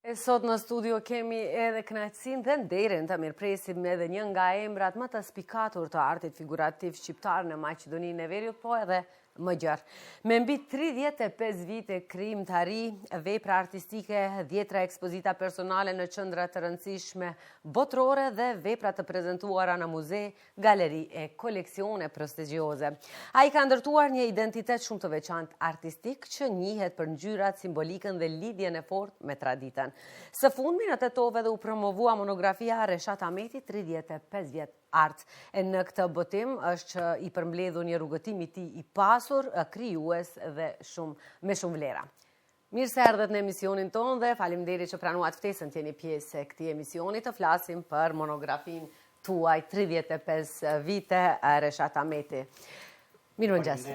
E sot në studio kemi edhe kënaqësinë dhe nderin të mirëpresim edhe një nga emrat më të spikatur të artit figurativ shqiptar në Maqedoninë e Veriut, po edhe më gjerë. Me mbi 35 vite krijimtari, vepra artistike, 10 ekspozita personale në qendra të rëndësishme botërore dhe vepra të prezantuara në muze, galeri e koleksione prestigjioze. Ai ka ndërtuar një identitet shumë të veçantë artistik që njihet për ngjyrat, simbolikën dhe lidhjen e fortë me traditën. Së fundmi në tetove dhe u promovua monografia Reshat Ahmeti 35 vjet art. E në këtë botim është i përmbledhur një rrugëtim i tij i pasur, krijues dhe me shumë vlera. Mirë se erdhët në emisionin tonë dhe faleminderit që pranuat ftesën të jeni pjesë e këtij emisioni të flasim për monografinë tuaj 35 vite Reshat Ahmeti. Mirëmëngjes.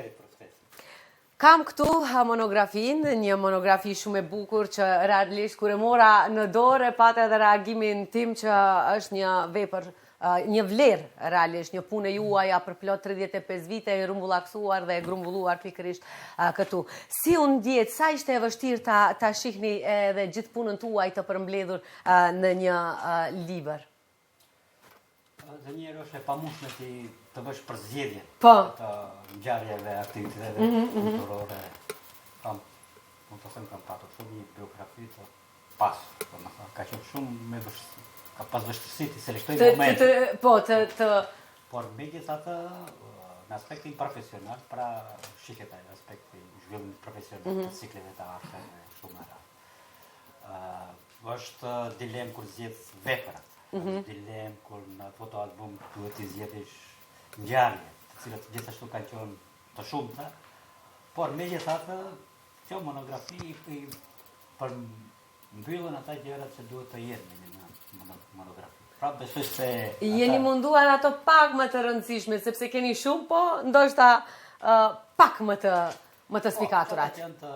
Kam këtu monografinë, një monografi shumë e bukur që realisht kur e mora në dorë pata edhe reagimin tim që është një vepër, një vlerë realisht, një punë juaja për plot 35 vite e rumbullaksuar dhe e grumbulluar pikërisht këtu. Si u ndjet, sa ishte e vështirë ta shihni edhe gjithë punën tuaj të përmbledhur në një libër? Dhe njerë është e pamushme të vësh për zgjedhjen të ngjarjeve, aktiviteteve kulturore. Mund të them kam patur shumë një biografi të pasur, ka qenë shumë ka pas vështirësi të selektoj momentet. Por megjithatë, në aspektin profesional, pra shihet ai aspekti zhvillimit profesional të cikleve të arteve shumë rrallë. Është dilemë kur zgjedh veprat. Është dilem kur në fotoalbum duhet t'i zgjedhësh ngjarje, të cilat gjithashtu kanë qenë të shumta, por megjithatë kjo monografi përmbyllën ata gjërat që duhet të jenë në monografi. Pra besoj se jeni munduar ato pak më të rëndësishme, sepse keni shumë, po ndoshta pak më të spikaturat. Ato janë të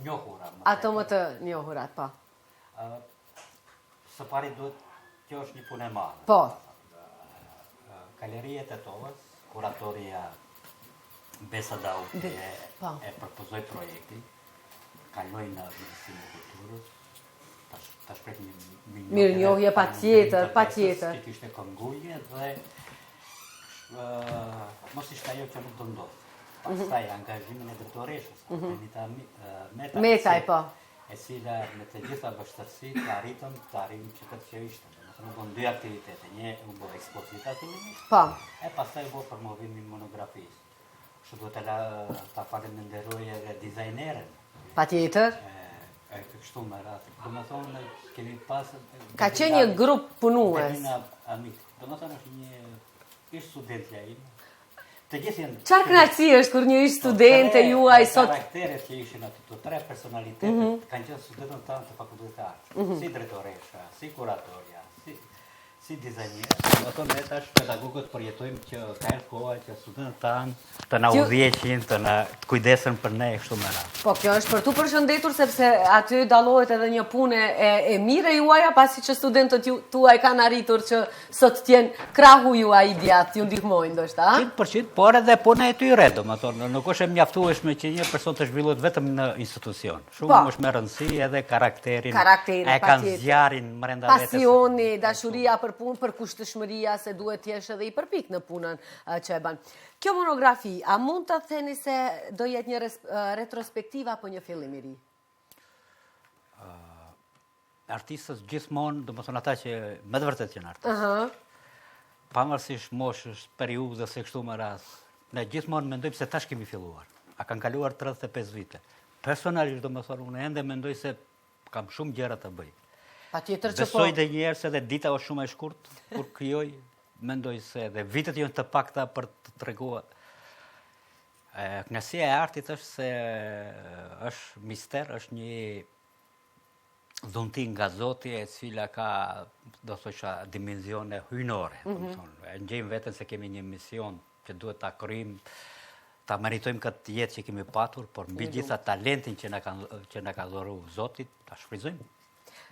njohura. Ato më të njohurat, po. Së pari duhet, kjo është një punë e madhe. Po. Galeria e Tetovës, kuratoria Besa Dauti e propozoi projektin, kaloi në Ministrinë e Kulturës, ta shpreh një mirënjohje patjetër. Që kishte kënguje dhe mos ishte ajo që nuk do ndodhte. Pastaj angazhimin e drejtoreshës, Benita Metaj, po. E cila me të gjitha vështirësitë arritëm të arrijmë që këtë që ishte. Domethënë u bën dy aktivitete, një u bë ekspozita fillimisht, po. E pastaj u bë promovimin monografisë. Kështu duhet ta falenderoj edhe dizajnerën. Patjetër. Kështu me radhë. Domethënë kemi pas ka qenë një grup punues. Domethënë është një studentja ime. Çfarë kënaqësi është kur një ish studente juaj sot? Karakteret që ishin aty, të tre personalitetet, kanë qenë studentët tanë të fakultetit të artit, si drejtoresha, si kuratoria, si dizajner. Domethënë ne tash pedagogët përjetojmë që ka erdhur koha që studentët tanë të na udhëheqin, të na kujdesen për ne kështu me radhë. Po kjo është për tu përshëndetur sepse aty dallohet edhe një punë e mirë juaja, pasi që studentët tuaj kanë arritur që sot të jenë krahu juaj i djathtë, ju ndihmojnë ndoshta, a? 100%, por edhe puna e tyre, domethënë, nuk është e mjaftueshme që një person të zhvillohet vetëm në institucion. Shumë është me rëndësi edhe karakterin, e kanë zjarrin brenda vetes. Pasioni, dashuria për punë, për kushtëshmëria se duhet të jesh edhe i përpik në punën që e bën. Kjo monografi, a mund të theni se do jetë një retrospektiva apo një fillim i ri? Artistët gjithmonë, domethënë ata që me të vërtetë janë artistë. Pavarësisht moshës, periudhës e kështu me radhë, ne gjithmonë mendojmë se tash kemi filluar. A kanë kaluar 35 vite. Personalisht domethënë unë ende mendoj se kam shumë gjëra të bëj. Patjetër që po. Besoj edhe një herë se edhe dita është shumë e shkurtë kur krijoj, mendoj se edhe vitet janë të pakta për të treguar. Kënaqësia e artit është se është mister, është një dhunti nga Zoti e cila ka, do thosha, dimensione hyjnore. E gjejmë veten se kemi një mision që duhet ta kryejmë, ta meritojmë këtë jetë që kemi patur, por mbi gjitha talentin që na ka dhuruar Zoti, ta shfrytëzojmë.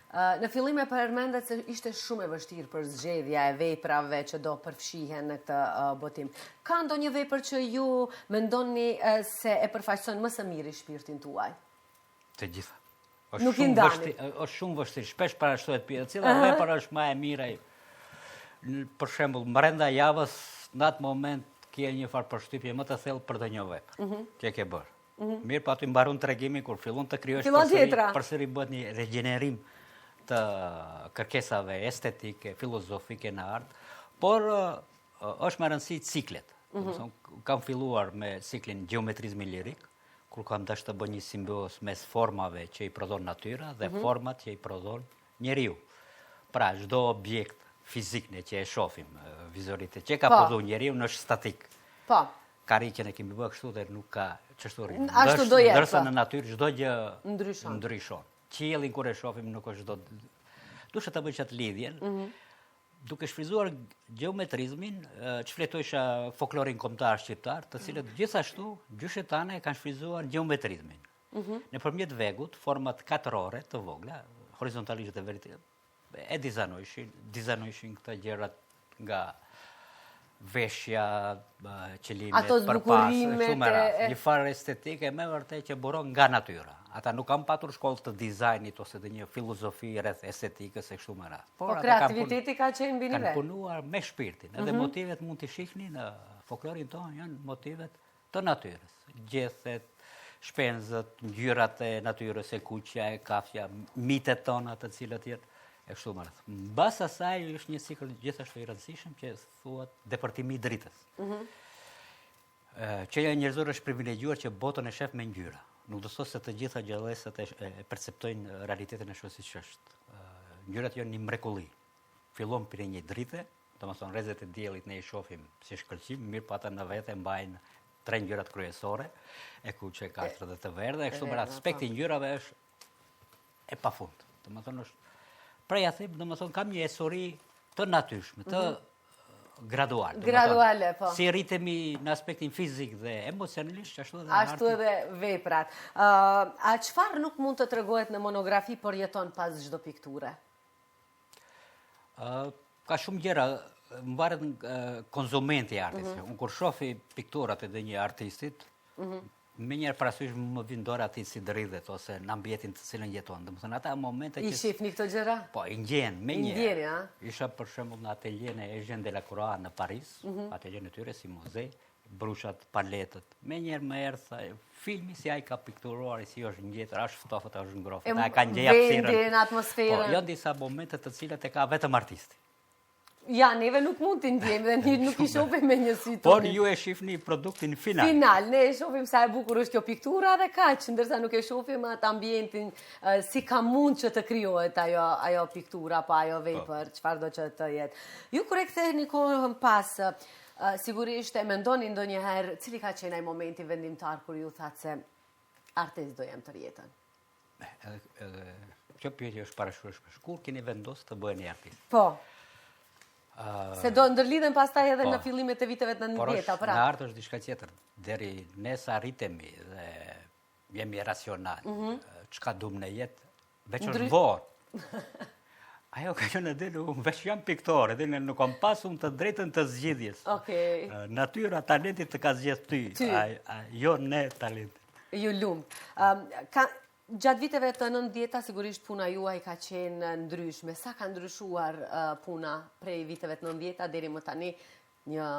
Në fillim e përmendet se ishte shumë e vështirë për zgjedhja e veprave që do përfshihen në këtë botim. Ka ndonjë vepër që ju mendoni se e përfaqëson më së miri shpirtin tuaj? Të gjitha. Nuk i ndani. Është shumë vështirë, shpesh parashtohet pyetja, cila vepër është më e mira. Për shembull, brenda javës, në atë moment ke një farë përshtypje më të thellë për të një vepër që ke bërë. Mirë, po aty mbaron tregimi kur fillon të krijosh përsëri bëhet një regenerim të kërkesave estetike, filozofike në art, por është më rëndësi ciklet. Kam filluar me ciklin geometrizmi lirik, kur kam dashur të bëj një simbiozë mes formave që i prodhon natyra dhe format që i prodhon njeriu. Pra, çdo objekt fizik që e shohim vizoritet, që ka prodhuar njeriu është statik. Po. Karikën e kemi bërë kështu dhe nuk ka çështje rritmi. Ashtu do jetë. Ndërsa në natyrë çdo gjë ndryshon. Qiellin kur e shohim nuk është çdo. Duhet ta bëj çat lidhjen. Duke shfryzuar geometrizmin, çfletojsha folklorin kombëtar shqiptar, të cilët gjithashtu gjyshetane kanë shfryzuar geometrizmin. Nëpërmjet vegut, format katërore të vogla, horizontalisht dhe vertikalisht, e dizajnojshin këta gjërat nga veshja, qëllimet, përpas, një farë estetike me vërtet që buron nga natyra. Ata nuk kanë patur shkollë të dizajnit ose të një filozofi rreth estetikës e kështu me radhë. Po kreativiteti ka qenë mbi nivel. Kanë punuar me shpirtin. Edhe motivet mund t'i shihni në folklorin tonë janë motivet të natyrës. Gjethet, shpenzët, ngjyrat e natyrës, e kuqja, e kafja, mitet tona të cilët janë e kështu me radhë. Mbas asaj është një cikël gjithashtu i rëndësishëm që thuhet depërtimi i dritës. Që njerëzor është privilegjuar që botën e shef me ngjyra. Nuk do të thotë se të gjitha gjallësat e perceptojnë realitetin ashtu siç është. Ngjyrat janë një mrekulli. Fillon prej një drite, domethënë rrezet e diellit ne i shohim si shkëlqim, mirë po ata në vetë mbajnë tre ngjyrat kryesore, e kuqe, kaltër dhe të verdhë, e kështu me radhë. Aspekti i ngjyrave është e pafund. Domethënë është prej a them, domethënë kam një esori të natyrshme, të graduale. Graduale, po. Si rritemi në aspektin fizik dhe emocionalisht, ashtu edhe veprat. A çfarë nuk mund të tregohet në monografi por jeton pas çdo pikture? Ka shumë gjëra, mbaret konzumenti i artit. Unë kur shofi pikturat e një artistit, me njerë parasysh më vinë dorë ati si dridhet ose në ambientin të cilën jeton. Domethënë ata momente I shihni këto gjëra? Po, i ndjen, me njerë. Ndjeni, a? Isha për shembull në ateljen e Eugène Delacroix në Paris, ateljen e tyre si muze, brushat, paletët. Me njerë më erdha filmi si ai ka pikturuar, si është ngjetër, është ftofët, është ngrohtë. Ata kanë gjej hapësirën. Vendin, atmosferën. Po, janë disa momente të cilat e ka vetëm artisti. Ja, neve nuk mund t'i ndjemi dhe nuk i shohim me një sy. Por ju e shihni produktin final. Final, ne e shohim sa e bukur është kjo piktura dhe kaq, ndërsa nuk e shohim atë ambientin si ka mund që të krijohet ajo piktura apo ajo vepër, çfarë do që të jetë. Ju kur e ktheheni kohën pas, sigurisht e mendoni ndonjëherë cili ka qenë ai momenti vendimtar kur ju thatë se artist do jem të rjetën? Kjo pyetje është parashkrueshme. Kur keni vendosur të bëheni artist? Po. Se do ndërlidhen pastaj edhe në fillimet e viteve të 90-ta, pra. Në art është diçka tjetër. Deri ne sa arritemi dhe jemi racional, çka duam në jetë, veç është vorë. Ajo ka qenë edhe unë veç jam piktor, edhe nuk kam pasur të drejtën të zgjidhjes. Natyra, talenti të ka zgjedh ty, jo ne talentin. Ju lumt. Gjatë viteve të 90-ta, sigurisht puna juaj ka qenë ndryshme. Sa ka ndryshuar puna prej viteve të 90-ta deri më tani një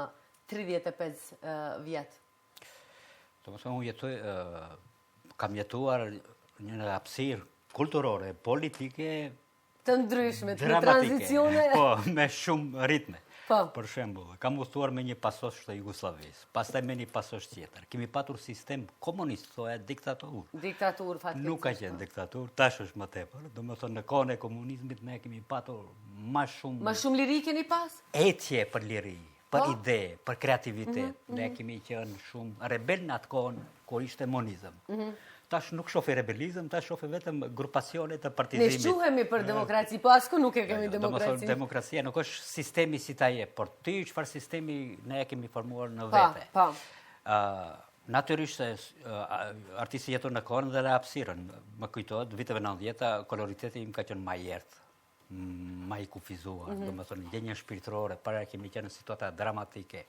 35 vjet? Domethënë unë kam jetuar një hapësirë kulturore, politike, të ndryshme, të tranzicione. Po, me shumë ritme. Për shembull, kam udhëtuar me një pasosh të Jugosllavisë, pastaj me një pasosh tjetër. Kemi patur sistem komunist, thoya diktaturë. Diktaturë, faktikisht. Nuk ka qenë diktaturë, tash është më tepër. Domethënë në kohën e komunizmit ne kemi patur më shumë. Më shumë liri keni pas? Etje për liri, për ide, për kreativitet. Ne kemi qenë shumë rebel në atë kohën kur ishte monizëm. Tash nuk shofi rebelizëm, tash shofi vetëm grupacione të partizimit. Ne shquhemi për demokraci, po asku nuk e kemi demokraci. Demokracia nuk është sistemi si ta je, por ty çfarë sistemi ne e kemi formuar në vete. Natyrisht se artisti jeton në kohën dhe në hapësirën. Më kujtohet, viteve 90-ta, koloriteti im ka qenë më i errët, më i kufizuar, domethënë ndjenja shpirtërore, para kemi qenë në situata dramatike.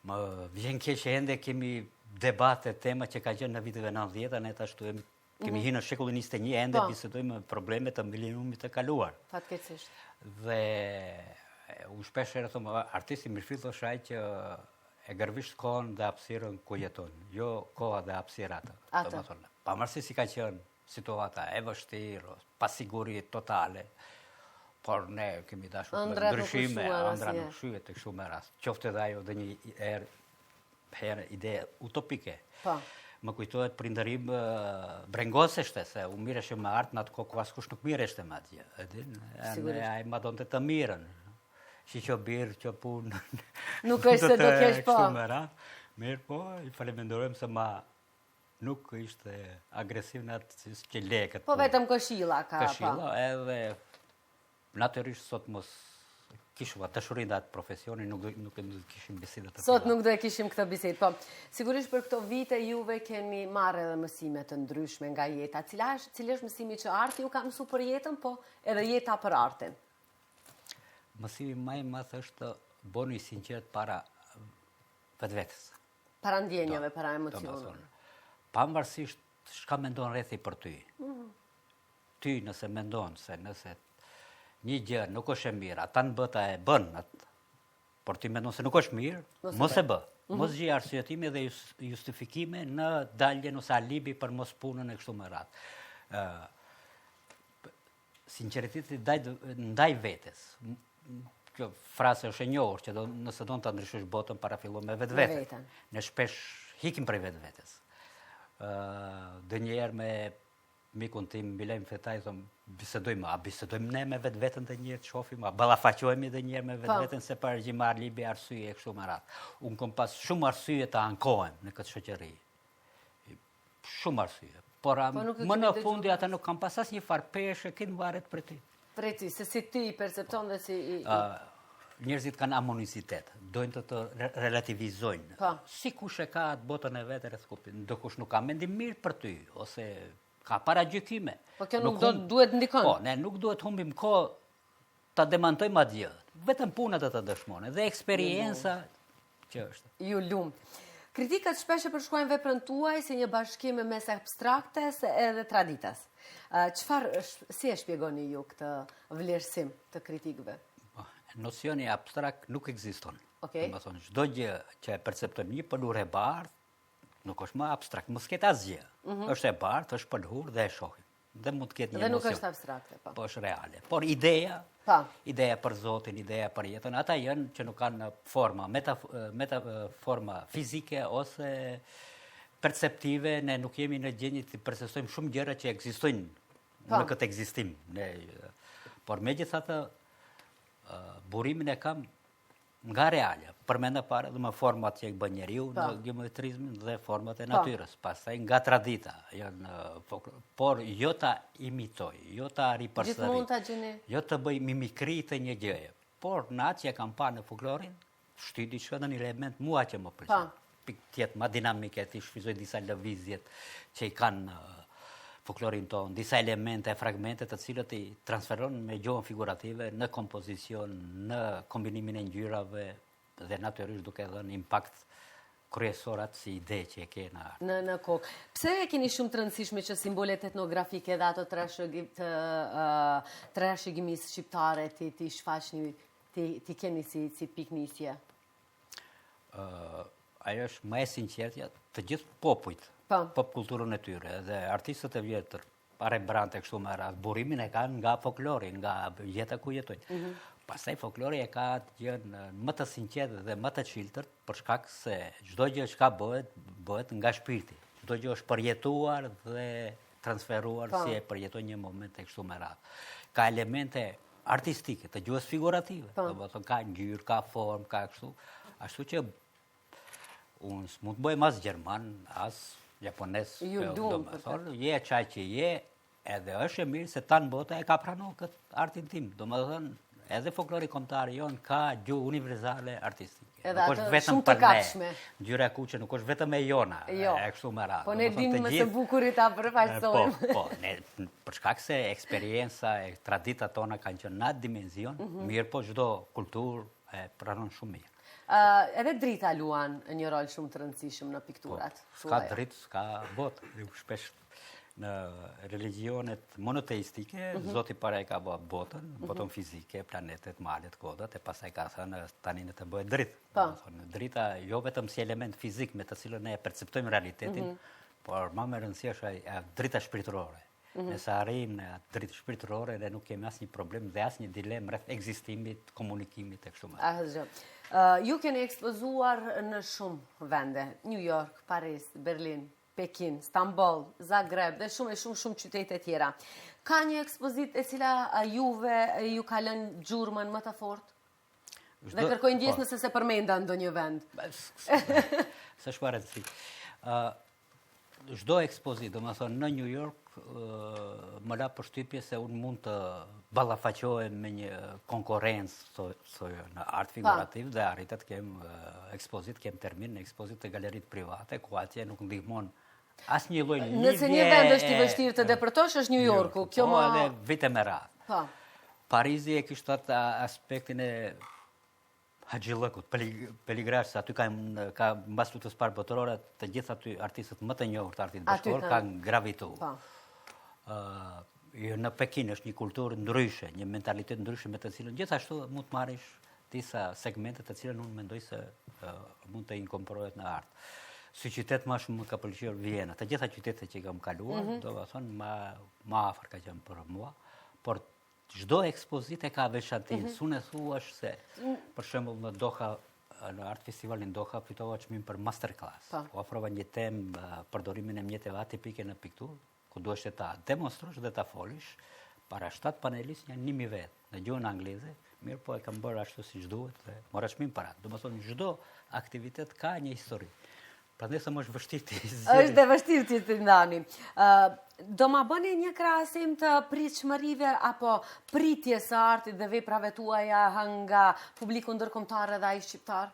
Më vjen keq që ende kemi debate, tema që ka qenë në viteve 90-ta, ne tash duhem Kemi hi në shekullin 21, ende bisedojmë probleme të mileniumit të kaluar. Fatkeqësisht. Dhe unë shpesh herë thëmë, artisti Mirfill është ai që e gërvisht kohën dhe hapësirën ku jeton, jo koha dhe hapësira atë. Pavarësisht si ka qenë situata e vështirë, pasiguri totale, por ne kemi dashur ndryshime, ëndra nuk shyhet të kështu me rast. Qoftë edhe ajo dhe një herë ide utopike. Më kujtohet prindërim brengoseshte, se u mireshë me artë në atë kohë ku askush nuk mireshte me atje. Ai ma donte të mirën. Që që birë, që punë. Nuk është se do kesh po. Mirë po, i faleminderojmë se ma nuk ishte agresiv në atë që lekët. Po vetëm këshilla ka. Këshilla edhe natyrisht sot mos kishim dashurin dhe atë profesionin, nuk kishim bisedat të Sot nuk do e kishim këtë bisedë, po. Sigurisht për këto vite juve keni marrë edhe mësime të ndryshme nga jeta. Cili është mësimi që arti ju ka mësu për jetën, po edhe jeta për artin? Mësimi më i madh është boni i sinqert para vetvetes. Para ndjenjave, para emocioneve. Pavarësisht çka mendon rrethi për ty. Ty nëse mendon se nëse një gjë nuk është e mirë, ata në bëta e bën atë, por ti mendon se nuk është mirë, mos e bë. Mos gjej arsyetime dhe justifikime në daljen ose alibi për mos punën e kështu me radhë. Sinqeriteti ndaj vetes. Kjo frase është e njohur që nëse do të ndryshosh botën para fillo me vetveten. Ne shpesh hikim prej vetvetes. Ndonjëherë me mikun tim Milem Fetaj thon bisedojmë ne me vetveten të njëherë të shohim, ballafaqohemi edhe një herë me vetveten se paraqim alibi arsye kështu me radhë. Unë kam pas shumë arsye të ankohem në këtë shoqëri. Shumë arsye. Por më në fundi ata nuk kam pas asnjë farë peshë, këtë varet për ty. Për ti, se si ti i percepton dhe si njerëzit kanë amonisitet, dojnë të relativizojnë. Si kush e ka atë botën e vetë rreth kupit, ndokush nuk ka mendim mirë për ty, ose ka paragjykime. Po kjo nuk duhet ndikon. Po, ne nuk duhet humbim kohë ta demantojmë atje. Vetëm punët të dëshmojnë dhe eksperienca që është. Ju lumt. Kritikat shpesh e përshkruajnë veprën tuaj si një bashkim mes abstraktes edhe traditas. Si e shpjegoni ju këtë vlerësim të kritikëve? Nocioni abstrakt nuk ekziston. Çdo gjë që e perceptojmë një pëlhurë e bardhë nuk është më abstrakt, mos ketë asgjë. Është e bardhë, është pëlhurë dhe e shohim. Dhe mund të ketë një emocion. Dhe nuk është abstrakte, po. Po është reale. Por ideja për Zotin, ideja për jetën, ata janë që nuk kanë forma, forma fizike ose perceptive, ne nuk jemi në gjendje të perceptojmë shumë gjëra që ekzistojnë në këtë ekzistim. Por megjithatë, burimin e kam nga realja, përmenda para dhe më format që e bën njeriu në geometrizmin dhe format e natyrës, pastaj nga tradita, por jo ta imitoj, jo ta ripërsëri, jo të bëj mimikri të një gjëje, por në atë që e kam parë në folklorin, shty diçka në një element mua që më pëlqen. Tjetë ma dinamike, ti shfryzoj disa lëvizjet që i kanë folklorin tonë, disa elemente, fragmente të cilët i transferon me gjuhën figurative në kompozicion, në kombinimin e ngjyrave dhe natyrisht duke dhënë impakt kryesorat si ide që e ke në art. Në kokë. Pse e keni shumë të rëndësishme që simbolet etnografike dhe ato trashëgimisë shqiptare ti shfaqni, ti keni si piknisje? Ajo është më e sinqertja të gjithë popujt. Pop kulturën e tyre dhe artistët e vjetër, Rembrandt e kështu me radhë, burimin e kanë nga folklori, nga jeta ku jetojnë. Pastaj folklori e ka gjën më të sinqertë dhe më të çiltërt për shkak se çdo gjë që bëhet nga shpirti. Çdo gjë është përjetuar dhe transferuar si e përjeton një moment e kështu me radhë. Ka elemente artistike, të gjuhës figurative, domethënë ka ngjyrë, ka formë, ka kështu, ashtu që unë s'mund të bëjmë as gjerman, as japones, je qaj që je, edhe është e mirë se tanë bota e ka pranu këtë artin tim. Do më thënë, edhe folklori kombëtar jonë ka gjuhë universale artistike. Edhe atë shumë të kapshme. Ngjyra e kuqe nuk është vetëm e jona, e kështu me radhë. Po ne dimë më së bukurit ta përfaqësojmë. Po, për shkak se eksperienca e tradita tona kanë qenë në atë dimenzion, mirë po çdo kulturë e pranon shumë mirë. Edhe drita luan një rol shumë të rëndësishëm në pikturat. S'ka dritë, s'ka botë. Shpesh në religionet monoteistike, Zoti para e ka bërë botën fizike, planetet, malet, kodat, e pastaj ka thënë tani në të bëhet dritë. Drita jo vetëm si element fizik me të cilën ne perceptojmë realitetin, por më me rëndësi është drita shpirtërore. Nëse arrijmë në dritë shpirtërore, ne nuk kemi asnjë problem dhe asnjë dilemë rreth ekzistimit, komunikimit e kështu me radhë. Ju keni ekspozuar në shumë vende, New York, Paris, Berlin, Pekin, Stamboll, Zagreb dhe shumë qytete tjera. Ka një ekspozit e cila juve ju ka lënë gjurmën më të fortë? Dhe kërkoj ndjes nëse se përmenda ndonjë vend. Se shpare të si. Çdo ekspozit, do më thonë, në New York, më la përshtypje se unë mund të ballafaqohem me një konkurrencë në art figurativ dhe arritet kem ekspozit, kem termin në ekspozit të galerit private, ku atje nuk ndihmon asnjë lloj lidhje. Nëse një vend është i vështirë të depërtosh është New Yorku. Po edhe vite me radhë. Parizi e kishte atë aspektin e Haxhillëkut, Peligrash, aty ka mbas lutjes parë botërore, të gjithë aty artistët më të njohur të artit bashkëkor kanë gravituar. Në Pekin është një kulturë ndryshe, një mentalitet ndryshe me të cilën gjithashtu mund të marrësh disa segmente të cilën unë mendoj se mund të inkorporohet në art. Si qytet më shumë më ka pëlqyer Viena. Të gjitha qytetet që kam kaluar, do të thonë më afër ka qenë për mua, por çdo ekspozite ka veçantinë. Unë thuash se për shembull në Doha, në Art Festivalin Doha fitova çmim për masterclass. U ofrova një temë përdorimin e mjeteve atipike në pikturë, ku duhesh ta demonstrosh dhe ta folish para 7 panelistë, janë 1000 vetë në gjuhën angleze, mirë po e kam bërë ashtu siç duhet dhe mora çmim për atë. Domethënë çdo aktivitet ka një histori. Prandaj sa më është vështirë të zgjidhni. Është e vështirë të ndani. Do ma bëni një krahasim të pritshmërive apo pritjes së artit dhe veprave tuaja nga publiku ndërkombëtar dhe ai shqiptar?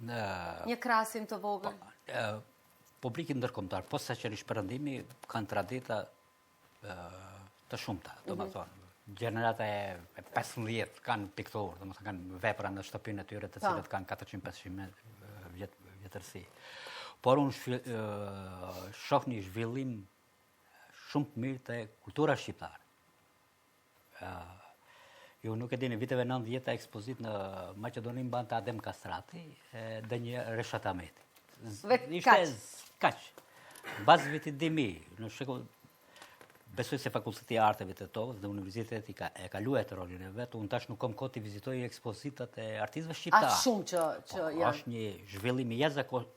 Një krahasim të vogël. Publiki ndërkombëtar, posaçërisht perëndimi, kanë tradita të shumta, domethënë. Gjenerata e 15 kanë pikturë, domethënë kanë vepra në shtëpinë e tyre të cilat kanë 400-500 vjetërsi. Por unë shoh një zhvillim shumë të mirë të kultura shqiptare. Ju nuk e dini, viteve 90 ekspozit në Maqedoni mbante Adem Kastrati dhe një Reshat Ahmeti. Kaq. Bazë vitit 2000, në shekull, besoj se Fakulteti i Arteve të Tovës dhe Universiteti e ka luajtur rolin e vet. Unë tash nuk kam kohë të vizitoj ekspozitat e artistëve shqiptar. Aq shumë që janë. Është një zhvillim i jashtëzakonshëm.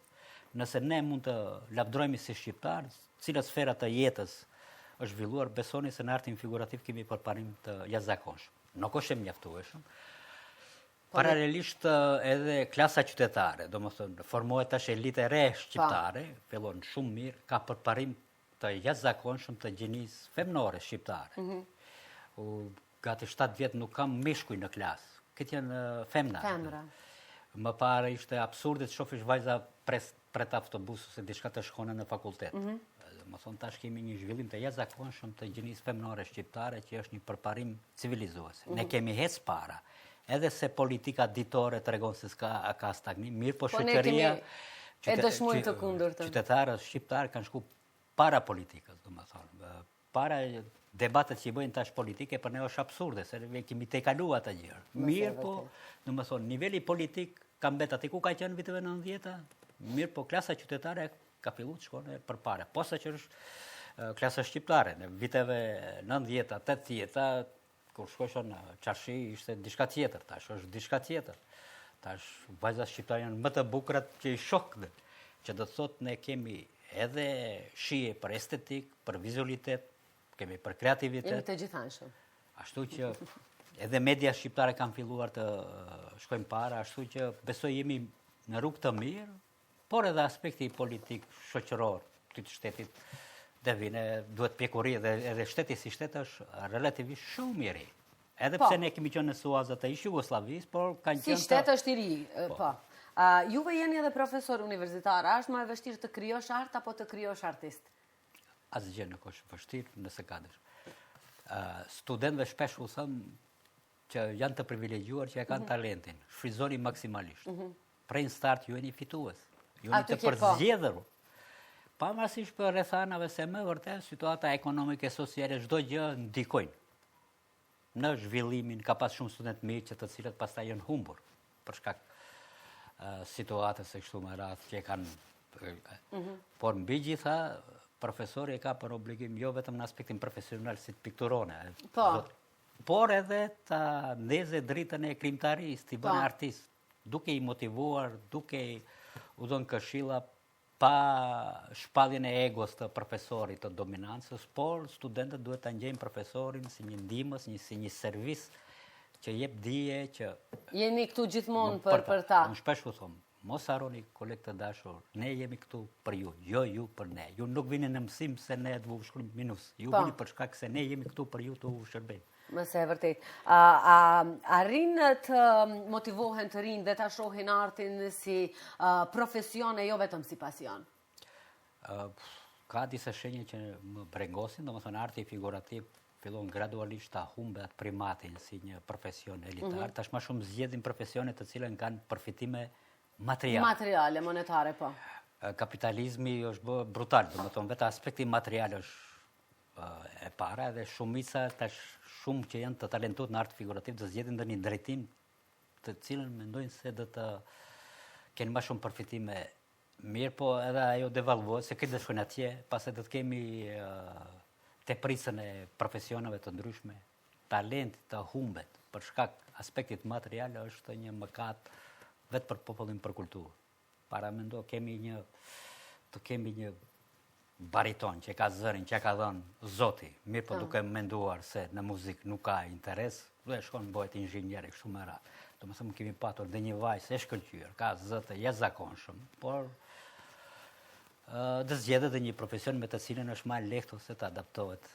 Nëse ne mund të lavdrojmë si shqiptar, cilat sfera të jetës është zhvilluar, besoni se në artin figurativ kemi përparim të jashtëzakonshëm. Nuk është mjaftueshëm. Paralelisht edhe klasa qytetare, domethënë formohet tash elitë e re shqiptare, fillon shumë mirë, ka përparim të jashtëzakonshëm të gjinisë femnore shqiptare. Gati 7 vjet nuk kam mishkuj në klasë. Këtë janë femra. Më parë ishte absurde të shofish vajza pret autobusu se diçka të shkone në fakultet. Më thonë tash kemi një zhvillim të jashtëzakonshëm të gjinisë femnore shqiptare që është një përparim civilizues. Ne kemi hec para. Edhe se politika ditore tregon se ka stagnim, mirë po shoqëria e dëshmojnë të kundërtën. Qytetarët shqiptar kanë shku para politikës, domethënë. Para debatet që i bëjnë tash politike për ne është absurde, se ne kemi tejkaluar atë gjë. Mirë po, domethënë niveli politik ka mbet aty ku ka qenë viteve 90-ta. Mirë po klasa qytetare ka filluar të shkojë përpara. Posaçërisht klasa shqiptare në viteve 90-ta, 80-ta, kur shkojshë në qarshi, ishte diçka tjetër, tash është diçka tjetër. Tash vajzat shqiptare janë më të bukura që i shokëve, që do të thotë ne kemi edhe shije për estetik, për vizualitet, kemi për kreativitet. Jemi të gjithanshëm. Ashtu që edhe media shqiptare kanë filluar të shkojnë para, ashtu që besoj jemi në rrugë të mirë, por edhe aspekti politik, shoqëror të shtetit dhe vine, duhet pjekuri dhe edhe shteti si shtet është relativisht shumë i ri. Edhe pse ne kemi qenë në suazat e ish Jugosllavisë, por kanë qenë si shtet është i ri, po. Juve jeni edhe profesor universitar, a është më e vështirë të krijosh art apo të krijosh artist? Asgjë nuk është vështirë nëse ka dëshirë. Studentëve shpesh u them që janë të privilegjuar që e kanë talentin, shfrytëzoni maksimalisht. Prej start ju jeni fitues. Ju jeni të përzgjedhur. Pavarësisht për rrethanave se më vërtet situata ekonomike sociale çdo gjë ndikojnë në zhvillimin, ka pas shumë studentë mirë që të cilët pastaj janë humbur për shkak situatës së kështu me radhë që kanë. Por mbi gjitha profesori ka për obligim jo vetëm në aspektin profesional si pikturone, por edhe ta ndezë dritën e krijimtarisë, t'i bënë artist, duke i motivuar, duke u dhënë këshilla pa shpalljen e egos të profesorit të dominancës, por studentët duhet ta ngjejnë profesorin si një ndihmës, si një servis që jep dije që jeni këtu gjithmonë për ta. Unë shpesh u them, mos harroni kolegë të dashur, ne jemi këtu për ju, jo ju për ne. Ju nuk vini në mësim se ne të vu shkruajmë minus. Ju vini për shkak se ne jemi këtu për ju të u shërbejmë. Mëse e vërtet. A rinë të motivohen të rinë dhe të shohin artin si profesion e jo vetëm si pasion? Ka disa shenje që më brengosin, domethënë arti figurativ fillon gradualisht ta humbe atë primatin si një profesion elitar. Tash më shumë zgjedhin profesione të cilën kanë përfitime materiale. Materiale, monetare, po. Kapitalizmi është bë brutal, domethënë vetë aspekti material është e para dhe shumica tash shumë që janë të talentuar në art figurativ të zgjedhin ndonjë drejtim të cilën mendojnë se do të kenë më shumë përfitime mirë, po edhe ajo devalvohet se këtë shkojnë atje, pastaj do të kemi teprisën e profesioneve të ndryshme, talenti të humbet për shkak aspektit material është një mëkat vetë për popullin, për kulturë. Para mendo kemi një bariton që ka zërin, që ka dhënë Zoti, mirë po duke menduar se në muzikë nuk ka interes, dhe shkon bëhet inxhinier kështu me radhë. Domethënë kemi patur dhe një vajzë e shkëlqyer, ka zë të jashtëzakonshëm, por dhe zgjedhë dhe një profesion me të cilën është më lehtë ose të adaptohet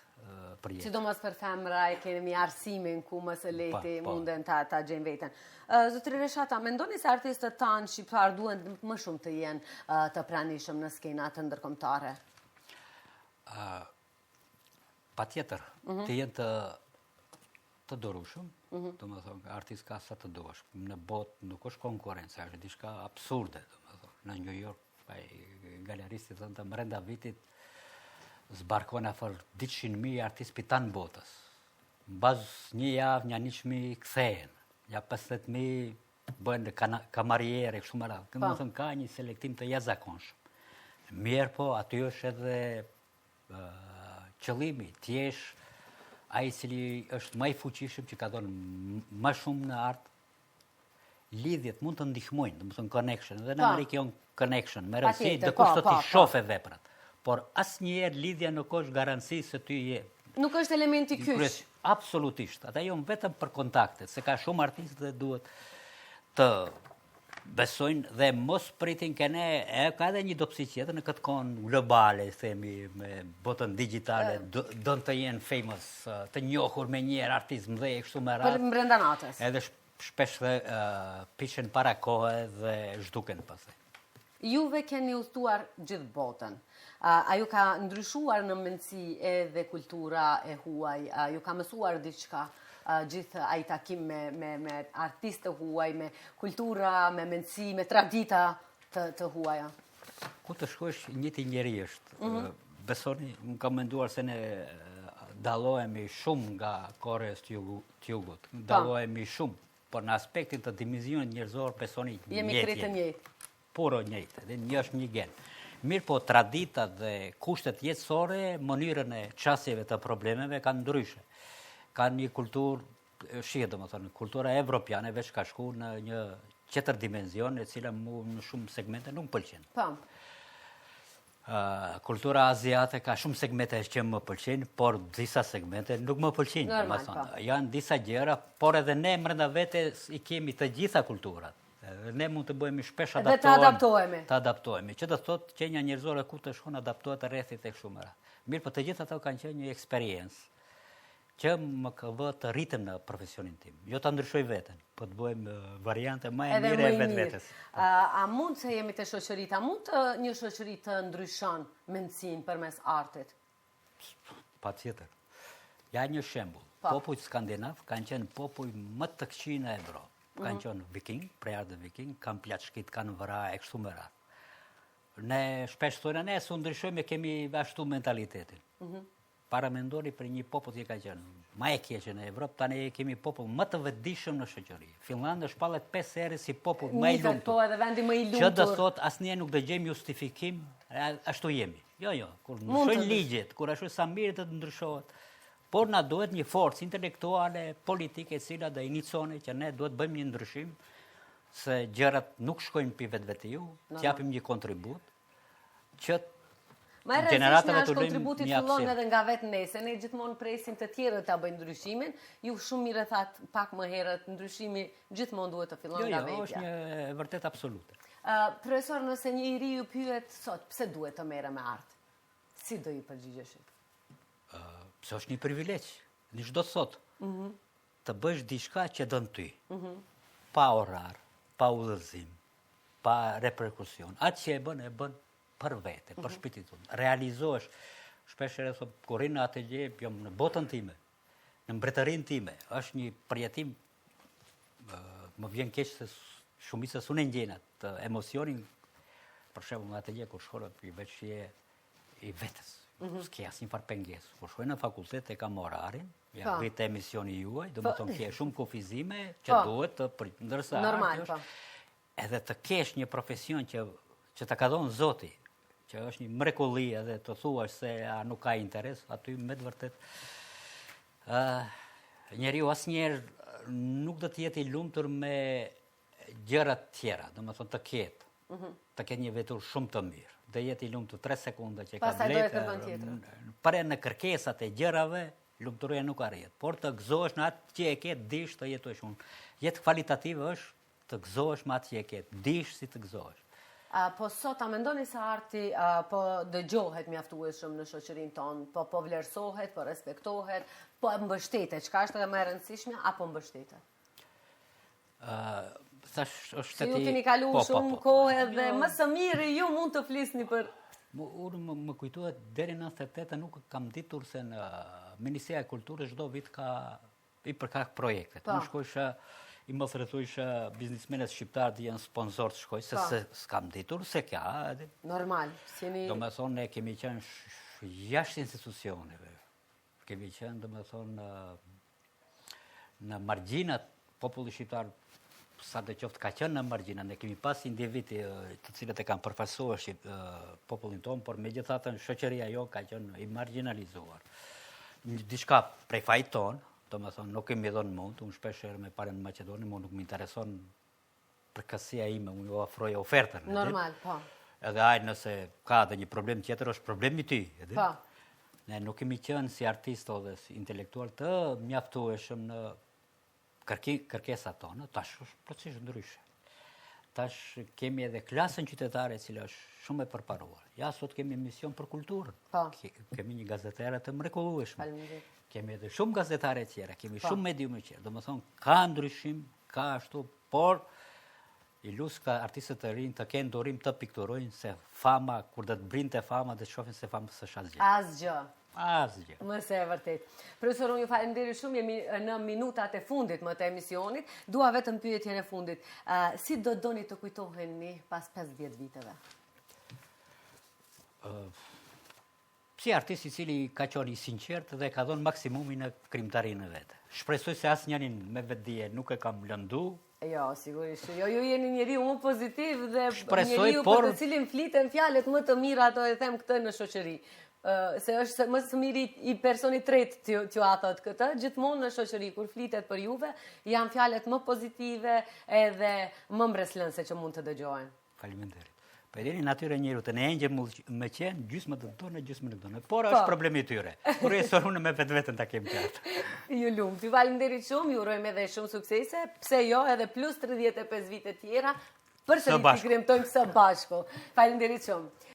për jetë. Sidomos për femra e kemi arsimin ku më së lehti munden ta gjejnë veten. Zotëri Reshata, mendoni se artistët tanë shqiptar duhen më shumë të jenë të pranishëm në skena të ndërkombëtare? Patjetër, të jenë të dorushëm, domethënë artist ka sa të duash. Në botë nuk është konkurrencë, është diçka absurde, domethënë. Në New York galeristi thënë të brenda vitit zbarkon afër 200.000 artistë pitan botës. Mbas një javë, një 100.000 kthehen. Ja 50.000 bëhen kamariere, kështu me radhë. Domethënë ka një selektim të jashtëzakonshëm. Mirë po, aty është edhe qëllimi, t'jesh ai i cili është më i fuqishëm që ka dhënë më shumë në art. Lidhjet mund të ndihmojnë, domethënë connection, dhe në Amerikë janë connection, me rëndësi të kush të t'i shofe veprat. Por asnjëherë lidhja nuk është garanci se ty je. Nuk është elementi kyç. Absolutisht. Ata janë vetëm për kontaktet, se ka shumë artistë dhe duhet të besojnë dhe mos pritin kene, ka edhe një dobësi tjetër në këtë kohë globale, themi, me botën digjitale, don të jenë famous, të njohur me njëherë artist mëdhej kështu me radhë. Për brenda natës. Edhe shpesh dhe pishen para kohë dhe zhduken pastaj. Juve keni udhëtuar gjithë botën. A ju ka ndryshuar në mendësi edhe kultura e huaj? Ju ka mësuar diçka gjithë ai takim me artistë huaj, me kultura, me mendësi, me tradita të huaja? Ku të shkosh njëti njeri është. Besoni, më kam menduar se ne dallohemi shumë nga Korea të Jugut. Dallohemi shumë. Por në aspektin të dimenzionit njerëzor, besoni jemi kretë njëjtë. Puro njëjtë, dhe një është një gen. Mirë po, traditat dhe kushtet jetësore, mënyrën e qasjeve të problemeve kanë ndryshe. Kanë një kulturë, shihet domethënë, kultura evropiane veç ka shku në një tjetër dimenzion, e cila mu në shumë segmente nuk pëlqen. Kultura aziate ka shumë segmente që më pëlqen, por disa segmente nuk më pëlqen. Janë disa gjëra, por edhe ne brenda vetes i kemi të gjitha kulturat. Ne mund të bëhemi shpesh të adaptohemi. Që të thotë qenia njerëzore ku të shkon adaptohet rrethit e kështu me radhë. Mirë, po të gjitha ato kanë qenë një eksperiencë që më ka vë të rritem në profesionin tim. Jo ta ndryshoj veten, po të bëjmë variante më e mire e vetvetes. A mund se jemi të shoqërit, a mund një shoqëri të ndryshon mendsinë përmes artit? Patjetër. Ja një shembull. Popujt skandinav kanë qenë popuj më të këqij në Evropë. Kanë qenë viking, prej ardhë viking, kanë plaçkit, kanë vëra e kështu me radhë. ne shpesh thonë, ne su ndryshojmë, kemi ashtu mentalitetin. Para mendoni për një popull që ka qenë ma e keqe në Evropë, tani kemi popull më të vetëdijshëm në shoqëri. Finlanda shpallet 5 herë si popull më i lumtur. Po, edhe vendi më i lumtur. Që do thot asnjëherë nuk dëgjojmë justifikim, ashtu jemi. Jo, kur ndryshojnë ligjet, kur ashtu sa mirë të ndryshohet. Por na duhet një forcë intelektuale, politike, e cila do inicone që ne duhet bëjmë një ndryshim, se gjërat nuk shkojnë pi vetvetiu, të japim një kontribut, që Ma e rëndësishme është kontributit fillon edhe nga vetë nese, ne gjithmonë presim të tjerë të bëjnë ndryshimin, ju shumë mirë thatë pak më herët, ndryshimi gjithmonë duhet të fillon nga vetja. Jo, është një vërtet absolute. Profesor, nëse një iri ju pyet sot, pse duhet të merre me artë? Si do ju përgjigjeshit? Pse është një privilegj, një çdo sot, të bësh diçka që dën ty, pa orar, pa udhëzim, pa reperkusion. Atë që e bën për vete, për shpirtin tonë. Realizohesh, shpesh herë thot, kur rinë atë gjë, jam në botën time, në mbretërinë time, është një përjetim, më vjen keq se shumica s'u ndjen atë emocionin, për shembull atë gjë kur shkon i veç je i vetes. S'ke asnjë farë pengesë. Kur shkoj në fakultet e kam orarin, ja vrit emisioni juaj, domethënë ke shumë kufizime që duhet të ndërsa normal, po. Edhe të kesh një profesion që ta ka dhënë Zoti, që është një mrekulli edhe të thuash se nuk ka interes, aty me të vërtet njeriu asnjëherë nuk do të jetë i lumtur me gjërat tjera, domethënë të ketë një vetur shumë të mirë. Dhe jetë i lumtur 3 sekonda që ka blet. Pare në kërkesat e gjërave, lumturia nuk arrihet, por të gëzohesh në atë që e ke, dish të jetosh unë. Jetë kvalitative është të gëzohesh me atë që e ke, dish si të gëzohesh. Po sot, a mendoni se arti po dëgjohet mjaftueshëm në shoqërinë tonë, po vlerësohet, po respektohet, po mbështetet, çka është edhe më e rëndësishme, apo mbështetet? Si ju keni kalu shumë kohë dhe më së miri ju mund të flisni për... Unë më kujtohet, deri në 98 nuk kam ditur se në Ministria e Kulturës çdo vit ka i përkak projektet. Unë shkojsha, i më thretujsha biznismenet shqiptarë të janë sponsor të shkoj, se s'kam ditur se ka. Normal. Do me thonë, ne kemi qenë jashtë institucioneve. Kemi qenë, do me thonë, në margjinat populli shqiptar, sa të qoftë ka qenë në margjina, ne kemi pas individi të cilët e kanë përfaqësuar popullin tonë, por megjithatë shoqëria jo ka qenë i marginalizuar. Diçka prej fajit tonë, do me thonë, nuk kemi dhënë mund, unë shpesh herë me pare në Maqedoni, mu nuk më intereson përkësia ime, unë ju ofroj ofertën. Normal, po. Edhe ajë nëse ka dhe një problem tjetër, është problemi ty. Po. Ne nuk kemi qenë si artist dhe si intelektual të mjaftueshëm në kërkesat tonë, tash është proces ndryshe. Tash kemi edhe klasën qytetare, cila është shumë e përparuar. Ja, sot kemi emision për kulturën. Kemi një gazetare të mrekullueshme. Kemi edhe shumë gazetare tjera, kemi shumë mediume tjera. Do më thonë, ka ndryshim, ka ashtu, por i lusë ka artistët të rinj të kenë dorim të pikturojnë se fama, kur dhe të brinte fama, dhe të shofin se fama së asgjë. Asgjë. Asgjë. Mëse e vërtet. Profesor, unë ju falenderoj shumë, jemi në minutat e fundit më të emisionit. Dua vetëm pyetjen e fundit. Si do doni të kujtoheni pas 50 viteve? Si artist i cili ka qenë i sinqert dhe ka dhënë maksimumin në krimtarinë e vet. Shpresoj se asnjërin me vetdije nuk e kam lëndu. Jo, sigurisht. Jo, ju jeni njeriu më pozitiv dhe njeriu për të cilin fliten fjalët më të mira, ato e them këtë në shoqëri. Se është më së miri i personi tretë t'ju atot këtë, gjithmonë në shoqëri, kur flitet për juve, janë fjalët më pozitive edhe më mbreslënse që mund të dëgjohen. Faleminderit. Po edheni natyre njerëzit të ne engjë me qenë, gjysmë të tonë, gjysmë nuk tonë. Por është problemi i tyre. Kur e unë me vetveten ta kem qartë. Ju lumt. Ju falenderit shumë, ju urojmë edhe shumë suksese, pse jo edhe plus 35 vite tjera, për të kremtojmë së bashku. Falenderit shumë.